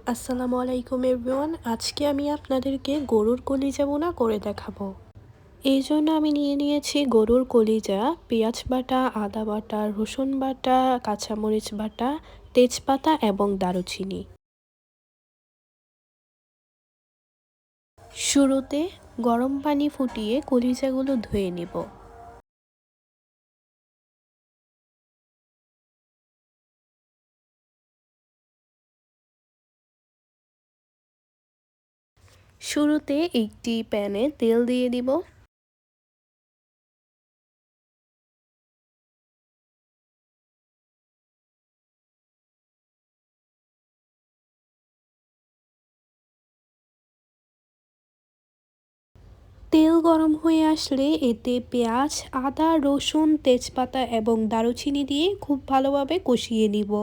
আসসালামু আলাইকুম এভরিওয়ান। আজকে আমি আপনাদেরকে গরুর কলিজা ভুনা করে দেখাবো। এই জন্য আমি নিয়ে নিয়েছি গরুর কলিজা, পেঁয়াজ বাটা, আদা বাটা, রসুন বাটা, কাঁচামরিচ বাটা, তেজপাতা এবং দারুচিনি। শুরুতে গরম পানি ফুটিয়ে কলিজাগুলো ধুয়ে নিব। শুরুতে একটি প্যানে তেল দিয়ে দিব। তেল গরম হয়ে আসলে এতে পেঁয়াজ, আদা, রসুন, তেজপাতা এবং দারুচিনি দিয়ে খুব ভালোভাবে কষিয়ে নিব।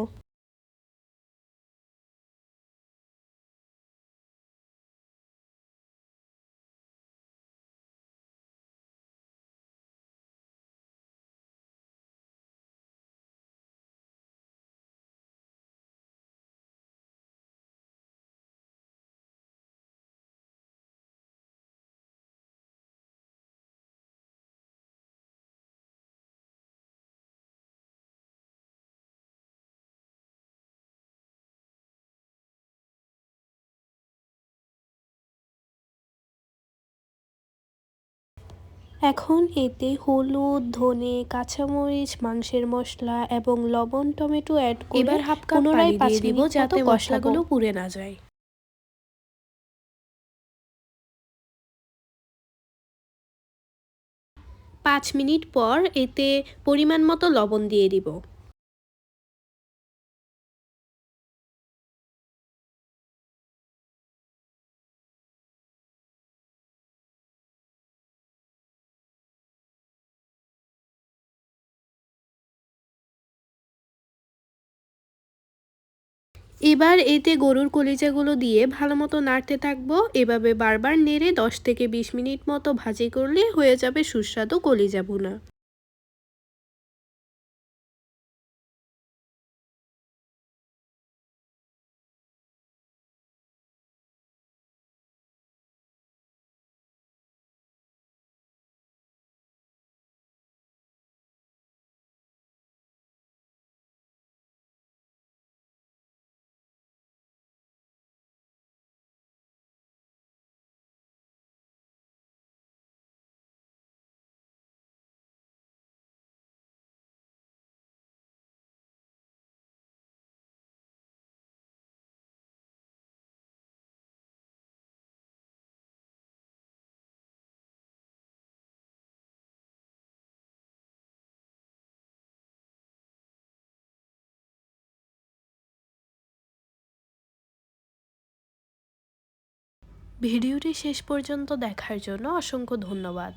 এখন এতে হলুদ, ধনে, কাঁচামরিচ, মাংসের মশলা এবং লবণ, টমেটো অ্যাড করে এবার হাফ কাপ পুনরায় পানি ৫ দিয়ে দিব মিনিট মতো যাতে কষাবো। মশলাগুলো পুড়ে না যায়। ৫ মিনিট পর এতে পরিমাণ মতো লবণ দিয়ে দিব। এবার এতে গরুর কলিজাগুলো দিয়ে ভালোমতো নাড়তে থাকবো। এভাবে বারবার নেড়ে ১০ থেকে ২০ মিনিট মতো ভাজি করলে হয়ে যাবে সুস্বাদু কলিজা ভুনা। ভিডিওটি শেষ পর্যন্ত দেখার জন্য অসংখ্য ধন্যবাদ।